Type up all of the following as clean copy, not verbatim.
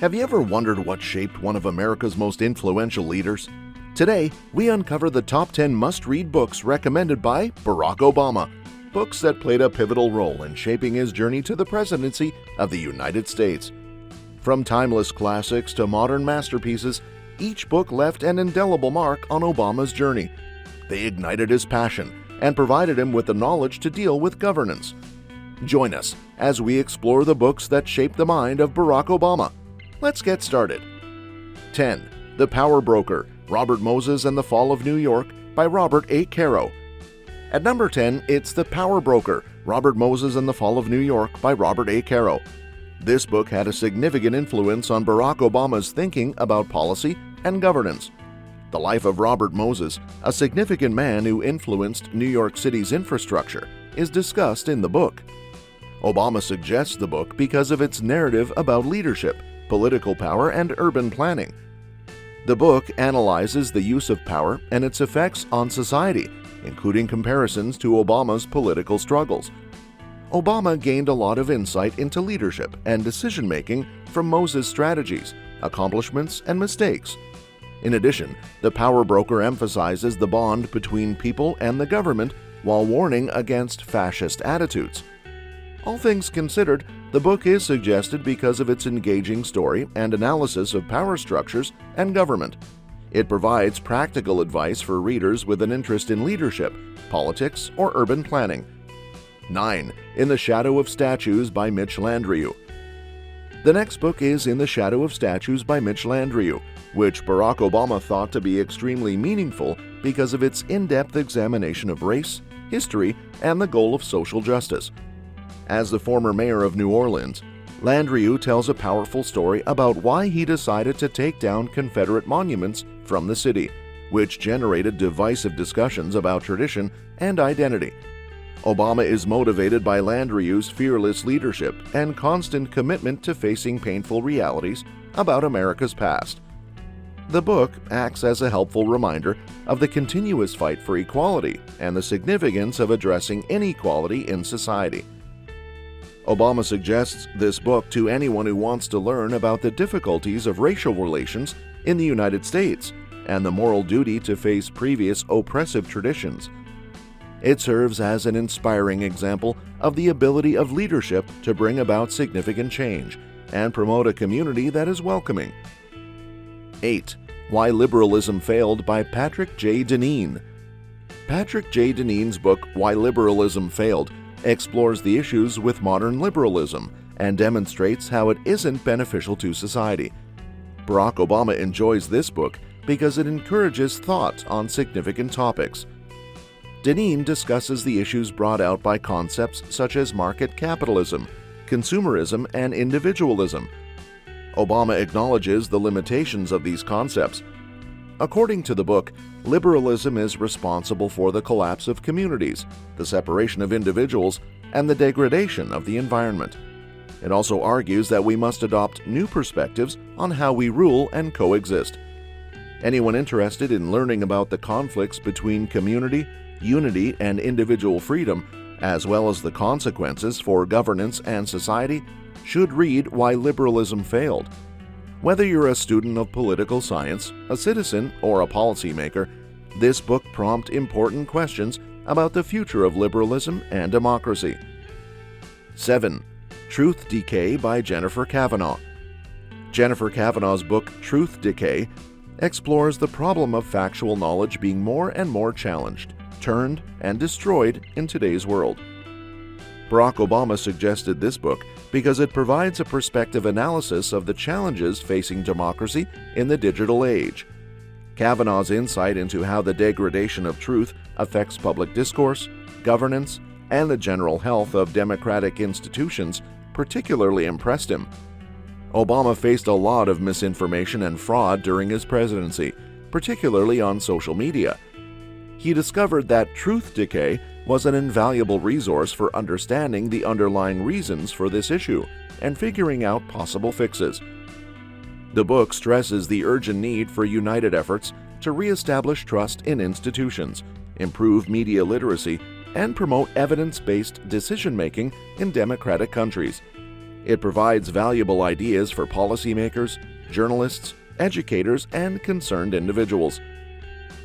Have you ever wondered what shaped one of America's most influential leaders? Today, we uncover the top 10 must-read books recommended by Barack Obama, books that played a pivotal role in shaping his journey to the presidency of the United States. From timeless classics to modern masterpieces, each book left an indelible mark on Obama's journey. They ignited his passion and provided him with the knowledge to deal with governance. Join us as we explore the books that shaped the mind of Barack Obama. Let's get started. 10. The Power Broker, Robert Moses and the Fall of New York by Robert A. Caro. At number 10, it's The Power Broker, Robert Moses and the Fall of New York by Robert A. Caro. This book had a significant influence on Barack Obama's thinking about policy and governance. The life of Robert Moses, a significant man who influenced New York City's infrastructure, is discussed in the book. Obama suggests the book because of its narrative about leadership, political power, and urban planning. The book analyzes the use of power and its effects on society, including comparisons to Obama's political struggles. Obama gained a lot of insight into leadership and decision-making from Moses' strategies, accomplishments, and mistakes. In addition, The Power Broker emphasizes the bond between people and the government while warning against fascist attitudes. All things considered, the book is suggested because of its engaging story and analysis of power structures and government. It provides practical advice for readers with an interest in leadership, politics, or urban planning. 9. In the Shadow of Statues by Mitch Landrieu. The next book is In the Shadow of Statues by Mitch Landrieu, which Barack Obama thought to be extremely meaningful because of its in-depth examination of race, history, and the goal of social justice. As the former mayor of New Orleans, Landrieu tells a powerful story about why he decided to take down Confederate monuments from the city, which generated divisive discussions about tradition and identity. Obama is motivated by Landrieu's fearless leadership and constant commitment to facing painful realities about America's past. The book acts as a helpful reminder of the continuous fight for equality and the significance of addressing inequality in society. Obama suggests this book to anyone who wants to learn about the difficulties of racial relations in the United States and the moral duty to face previous oppressive traditions. It serves as an inspiring example of the ability of leadership to bring about significant change and promote a community that is welcoming. 8. Why Liberalism Failed by Patrick J. Deneen. Patrick J. Deneen's book, Why Liberalism Failed, explores the issues with modern liberalism and demonstrates how it isn't beneficial to society. Barack Obama enjoys this book because it encourages thought on significant topics. Deneen discusses the issues brought out by concepts such as market capitalism, consumerism, and individualism. Obama acknowledges the limitations of these concepts. According to the book, liberalism is responsible for the collapse of communities, the separation of individuals, and the degradation of the environment. It also argues that we must adopt new perspectives on how we rule and coexist. Anyone interested in learning about the conflicts between community, unity, and individual freedom, as well as the consequences for governance and society, should read Why Liberalism Failed. Whether you're a student of political science, a citizen, or a policymaker, this book prompts important questions about the future of liberalism and democracy. 7. Truth Decay by Jennifer Kavanaugh. Jennifer Kavanaugh's book Truth Decay explores the problem of factual knowledge being more and more challenged, turned, and destroyed in today's world. Barack Obama suggested this book because it provides a perspective analysis of the challenges facing democracy in the digital age. Kavanaugh's insight into how the degradation of truth affects public discourse, governance, and the general health of democratic institutions particularly impressed him. Obama faced a lot of misinformation and fraud during his presidency, particularly on social media. He discovered that Truth Decay was an invaluable resource for understanding the underlying reasons for this issue and figuring out possible fixes. The book stresses the urgent need for united efforts to reestablish trust in institutions, improve media literacy, and promote evidence-based decision-making in democratic countries. It provides valuable ideas for policymakers, journalists, educators, and concerned individuals.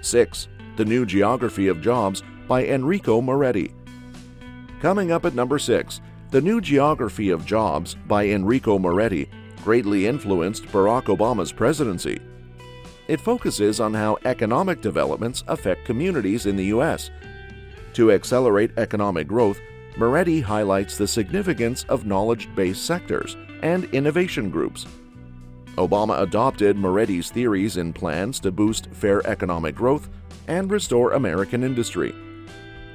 6. The New Geography of Jobs by Enrico Moretti. Coming up at number 6, The New Geography of Jobs by Enrico Moretti greatly influenced Barack Obama's presidency. It focuses on how economic developments affect communities in the U.S. To accelerate economic growth, Moretti highlights the significance of knowledge-based sectors and innovation groups. Obama adopted Moretti's theories in plans to boost fair economic growth and restore American industry.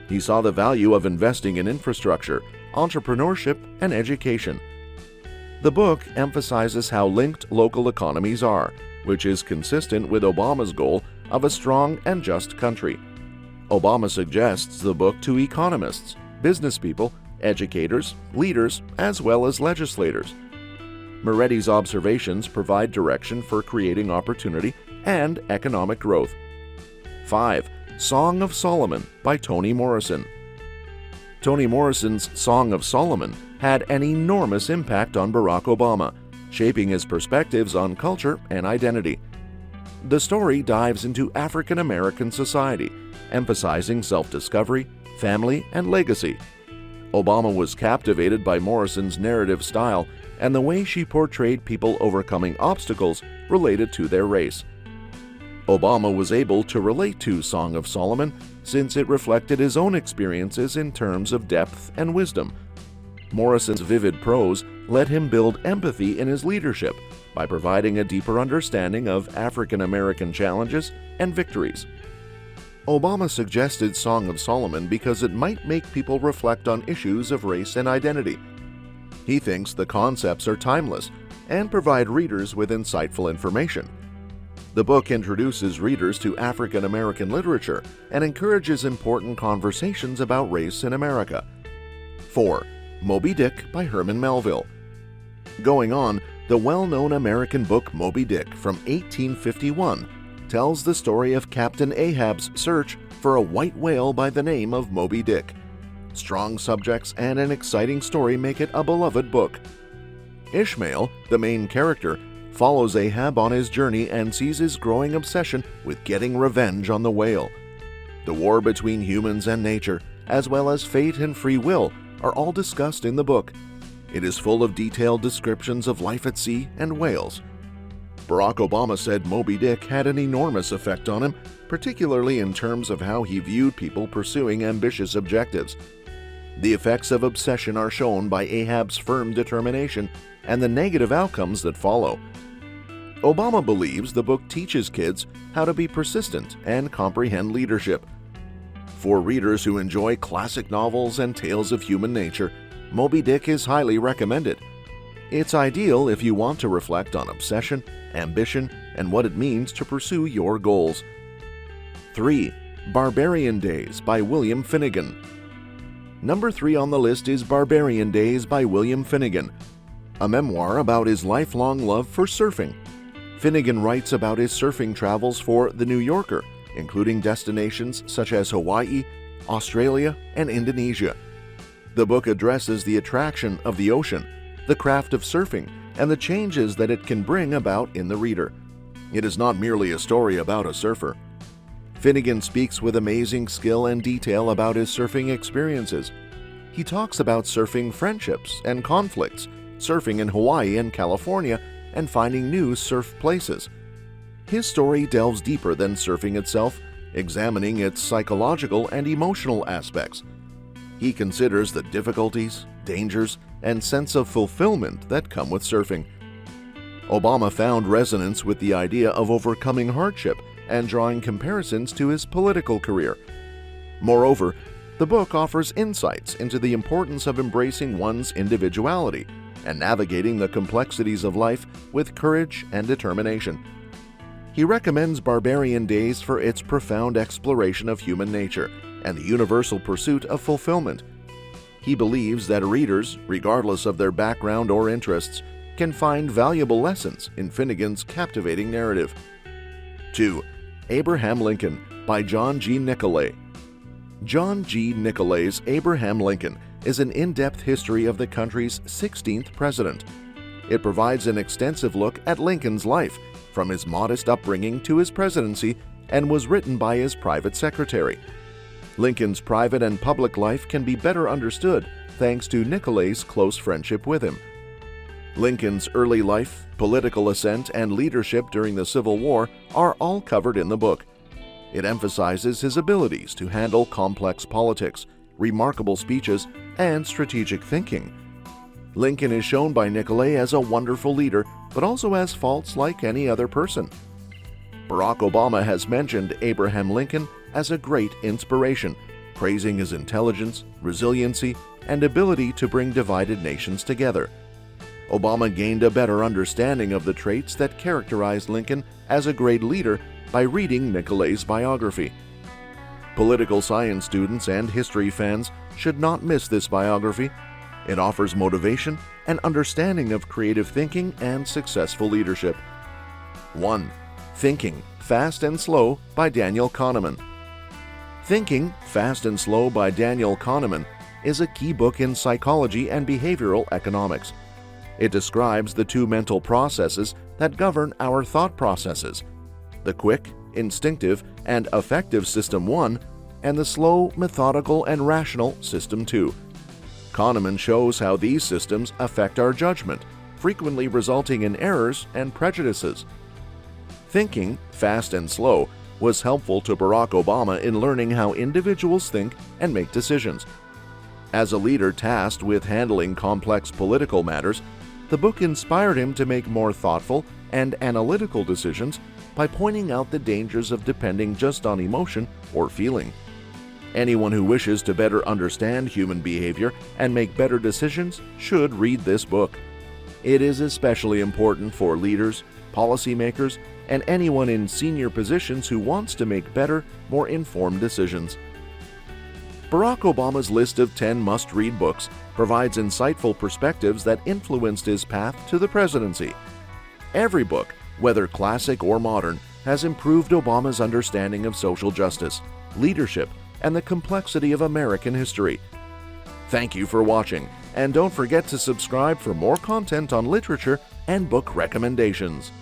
He saw the value of investing in infrastructure, entrepreneurship, and education. The book emphasizes how linked local economies are, which is consistent with Obama's goal of a strong and just country. Obama suggests the book to economists, business people, educators, leaders, as well as legislators. Moretti's observations provide direction for creating opportunity and economic growth. 5. Song of Solomon by Toni Morrison. Toni Morrison's Song of Solomon had an enormous impact on Barack Obama, shaping his perspectives on culture and identity. The story dives into African American society, emphasizing self-discovery, family, and legacy. Obama was captivated by Morrison's narrative style and the way she portrayed people overcoming obstacles related to their race. Obama was able to relate to Song of Solomon since it reflected his own experiences in terms of depth and wisdom. Morrison's vivid prose let him build empathy in his leadership by providing a deeper understanding of African American challenges and victories. Obama suggested Song of Solomon because it might make people reflect on issues of race and identity. He thinks the concepts are timeless and provide readers with insightful information. The book introduces readers to African American literature and encourages important conversations about race in America. 4. Moby Dick by Herman Melville. Going on, the well-known American book Moby Dick from 1851 tells the story of Captain Ahab's search for a white whale by the name of Moby Dick. Strong subjects and an exciting story make it a beloved book. Ishmael, the main character, follows Ahab on his journey and sees his growing obsession with getting revenge on the whale. The war between humans and nature, as well as fate and free will, are all discussed in the book. It is full of detailed descriptions of life at sea and whales. Barack Obama said Moby Dick had an enormous effect on him, particularly in terms of how he viewed people pursuing ambitious objectives. The effects of obsession are shown by Ahab's firm determination and the negative outcomes that follow. Obama believes the book teaches kids how to be persistent and comprehend leadership. For readers who enjoy classic novels and tales of human nature, Moby Dick is highly recommended. It's ideal if you want to reflect on obsession, ambition, and what it means to pursue your goals. 3. Barbarian Days by William Finnegan. Number 3 on the list is Barbarian Days by William Finnegan, a memoir about his lifelong love for surfing. Finnegan writes about his surfing travels for The New Yorker, including destinations such as Hawaii, Australia, and Indonesia. The book addresses the attraction of the ocean, the craft of surfing, and the changes that it can bring about in the reader. It is not merely a story about a surfer. Finnegan speaks with amazing skill and detail about his surfing experiences. He talks about surfing friendships and conflicts, surfing in Hawaii and California, and finding new surf places. His story delves deeper than surfing itself, examining its psychological and emotional aspects. He considers the difficulties, dangers, and sense of fulfillment that come with surfing. Obama found resonance with the idea of overcoming hardship and drawing comparisons to his political career. Moreover, the book offers insights into the importance of embracing one's individuality and navigating the complexities of life with courage and determination. He recommends Barbarian Days for its profound exploration of human nature and the universal pursuit of fulfillment. He believes that readers, regardless of their background or interests, can find valuable lessons in Finnegan's captivating narrative. 2. Abraham Lincoln by John G. Nicolay. John G. Nicolay's Abraham Lincoln is an in-depth history of the country's 16th president. It provides an extensive look at Lincoln's life, from his modest upbringing to his presidency, and was written by his private secretary. Lincoln's private and public life can be better understood thanks to Nicolay's close friendship with him. Lincoln's early life, political ascent, and leadership during the Civil War are all covered in the book. It emphasizes his abilities to handle complex politics, remarkable speeches, and strategic thinking. Lincoln is shown by Nicolay as a wonderful leader, but also has faults like any other person. Barack Obama has mentioned Abraham Lincoln as a great inspiration, praising his intelligence, resiliency, and ability to bring divided nations together. Obama gained a better understanding of the traits that characterized Lincoln as a great leader by reading Nicolay's biography. Political science students and history fans should not miss this biography. It offers motivation and understanding of creative thinking and successful leadership. 1. Thinking, Fast and Slow by Daniel Kahneman. Thinking, Fast and Slow by Daniel Kahneman is a key book in psychology and behavioral economics. It describes the two mental processes that govern our thought processes: the quick, instinctive, and affective System 1, and the slow, methodical, and rational System 2. Kahneman shows how these systems affect our judgment, frequently resulting in errors and prejudices. Thinking, Fast and Slow was helpful to Barack Obama in learning how individuals think and make decisions. As a leader tasked with handling complex political matters, the book inspired him to make more thoughtful and analytical decisions by pointing out the dangers of depending just on emotion or feeling. Anyone who wishes to better understand human behavior and make better decisions should read this book. It is especially important for leaders, policymakers, and anyone in senior positions who wants to make better, more informed decisions. Barack Obama's list of 10 must-read books provides insightful perspectives that influenced his path to the presidency. Every book, whether classic or modern, has improved Obama's understanding of social justice, leadership, and the complexity of American history. Thank you for watching, and don't forget to subscribe for more content on literature and book recommendations.